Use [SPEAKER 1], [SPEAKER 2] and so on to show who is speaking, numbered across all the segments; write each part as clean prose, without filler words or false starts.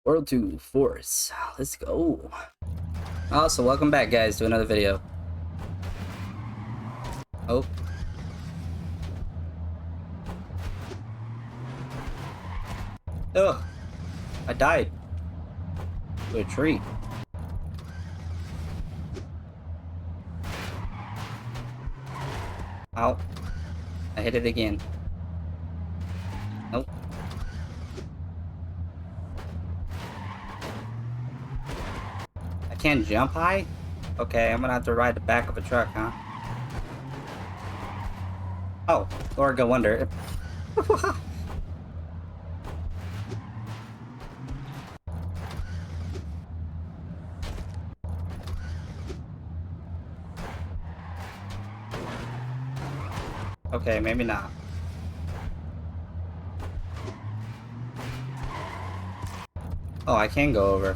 [SPEAKER 1] World 2 Force. Let's go. Also, welcome back, guys, to another video. Oh. Ugh. I died. To a tree. Ow. I hit it again. Nope. I can't jump high? Okay, I'm gonna have to ride the back of a truck, huh? Oh, Lord Go Wonder. Okay, maybe not. Oh, I can go over.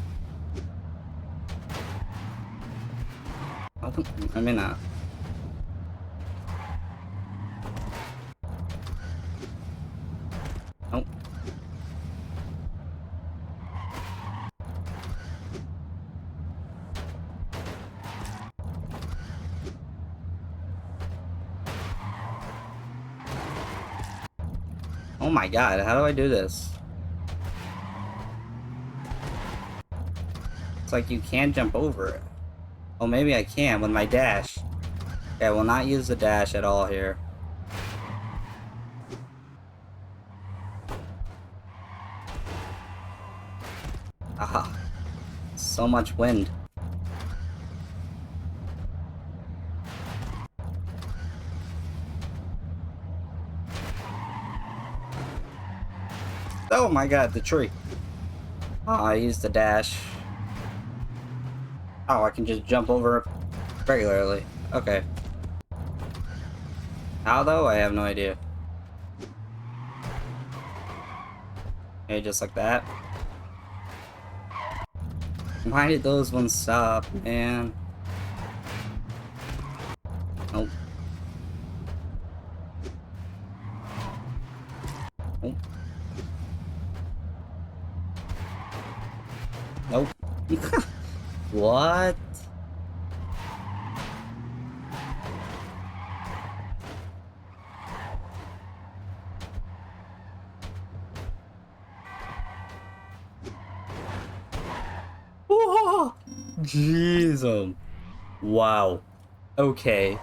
[SPEAKER 1] Oh, maybe not. Nope. Oh my god, how do I do this? It's like you can't jump over it. Oh, maybe I can with my dash. Okay, I will not use the dash at all here. Aha. So much wind. Oh my god, the tree. Oh, I used the dash. Oh, I can just jump over it regularly. Okay. How though? I have no idea. Okay, just like that. Why did those ones stop, man? Nope. Nope. Nope. What? Oh, jeez. Wow. Okay.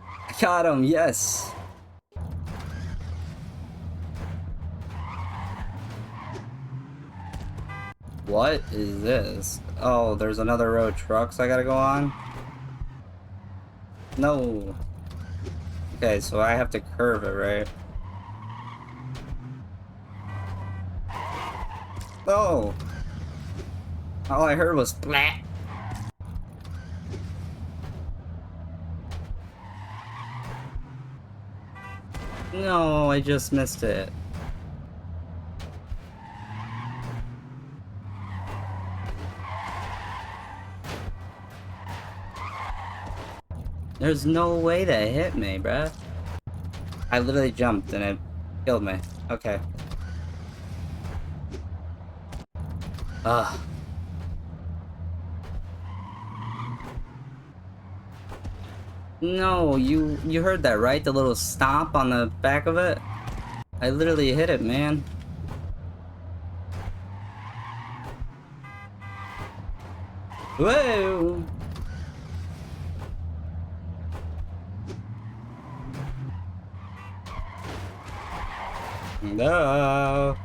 [SPEAKER 1] I got him, yes. What is this? Oh, there's another row of trucks I gotta go on? No. Okay, so I have to curve it, right? Oh. All I heard was splat. No, I just missed it. There's no way that hit me, bruh. I literally jumped and it killed me. Okay. Ugh. No, you heard that, right? The little stomp on the back of it? I literally hit it, man. Whoa! No!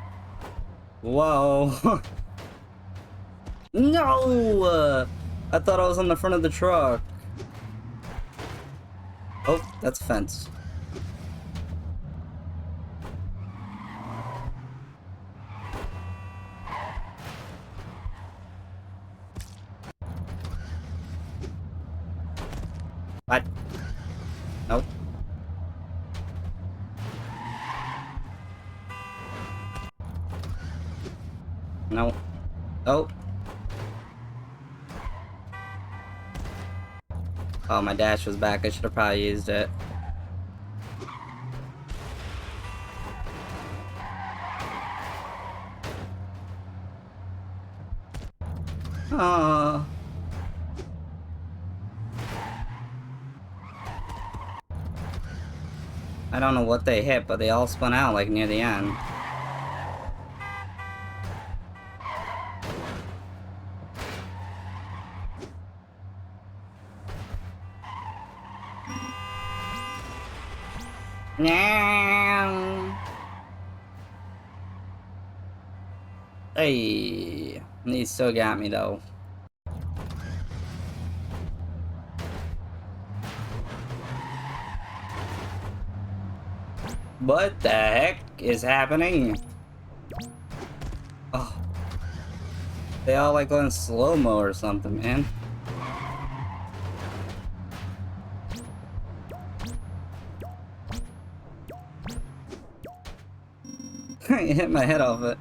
[SPEAKER 1] Whoa! No! I thought I was on the front of the truck. Oh, that's a fence. What? Nope. No. Oh. Oh, my dash was back. I should have probably used it. Uh, I don't know what they hit, but they all spun out like near the end. Hey, he still got me though. What the heck is happening? Oh, they all like go in slow-mo or something, man. I hit my head off it.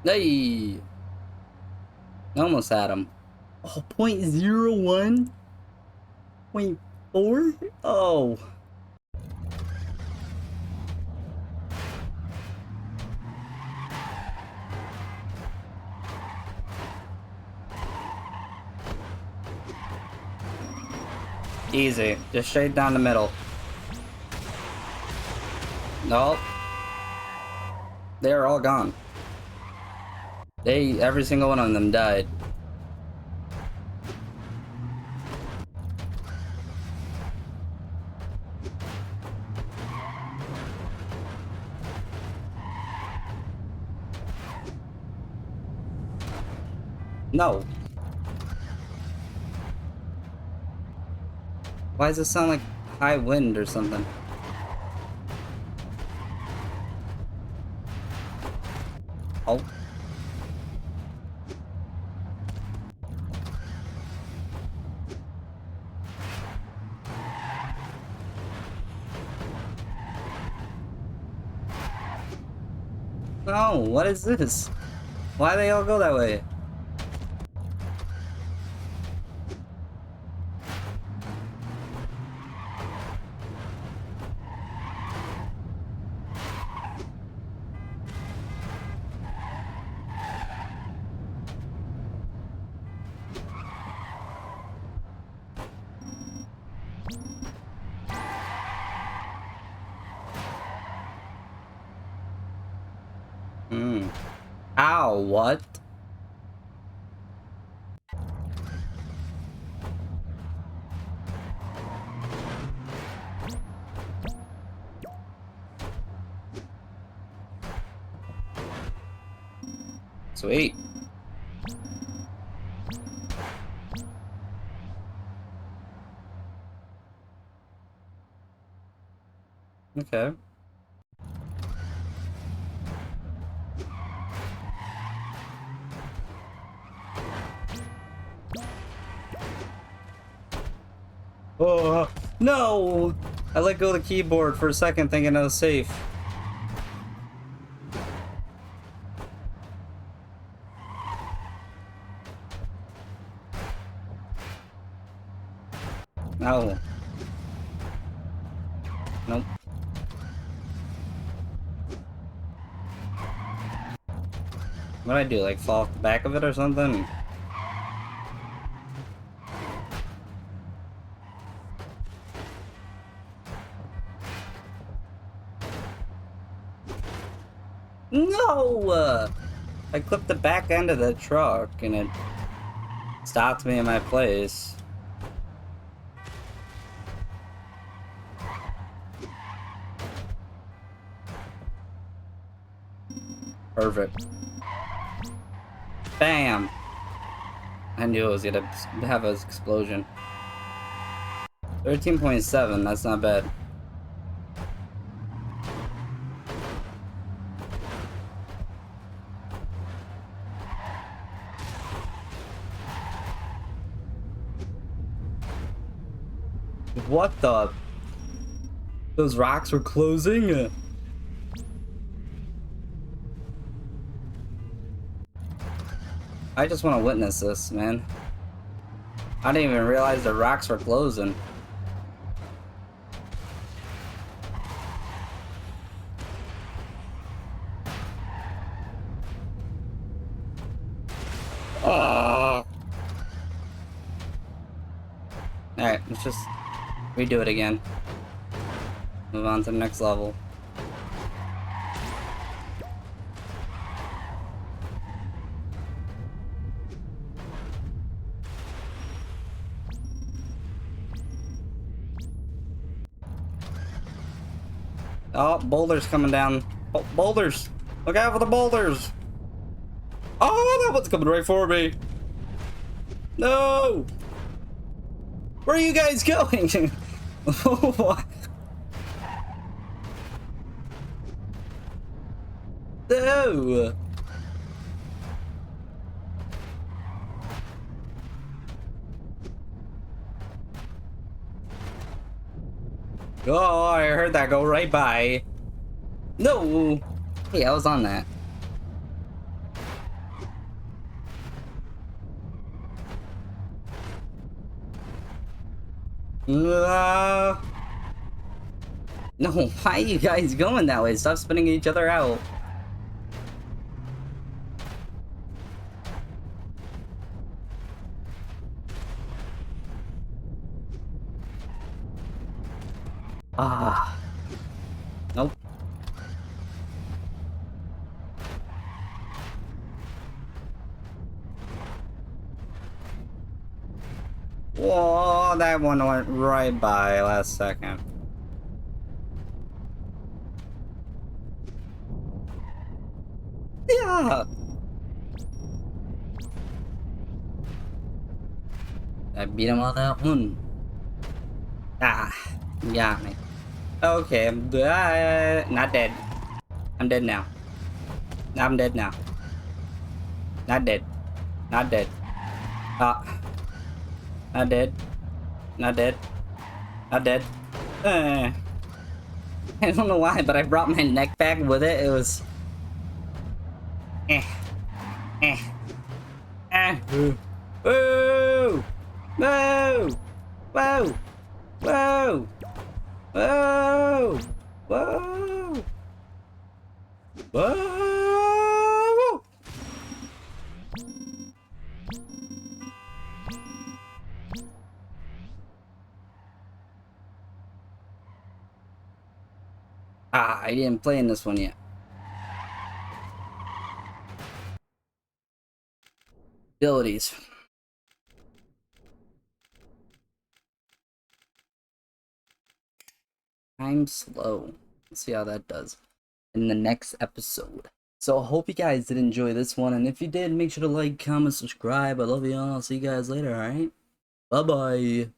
[SPEAKER 1] Hey! Almost had him. Oh, 0.01? 0.4? Oh. Easy. Just straight down the middle. Nope. They're all gone. Every single one of them died. No. Why does it sound like high wind or something? Oh. Oh, what is this? Why do they all go that way? Ow, what? Sweet. Okay. Oh, no! I let go of the keyboard for a second thinking I was safe. No. Nope. What do I do? Like fall off the back of it or something? No! I clipped the back end of the truck and it stopped me in my place. Perfect. Bam! I knew it was gonna have an explosion. 13.7, that's not bad. What the? Those rocks were closing? I just want to witness this, man. I didn't even realize the rocks were closing. Alright, let's just redo it again. Move on to the next level. Oh, boulders coming down. Oh, boulders! Look out for the boulders! Oh, that one's coming right for me! No! Where are you guys going? What? No! Oh, I heard that go right by. No! Hey, I was on that. No, why are you guys going that way? Stop spinning each other out. Ah. Nope. Whoa, that one went right by last second. Yeah. I beat him on that one. Ah, you got me. Okay, I'm not dead. I'm dead now. I'm dead now. Not dead. Not dead. Ah. Not dead. Not dead. Not dead. I don't know why, but I brought my neck back with it. It was... Eh. Eh. Eh. Woo! Whoa! Whoa! Whoa! Whoa! Whoa! Whoa! Ah, I didn't play in this one yet. Abilities. I'm slow. Let's see how that does in the next episode. So I hope you guys did enjoy this one, and if you did, make sure to like, comment, subscribe. I love you all. I'll see you guys later, alright? Bye-bye.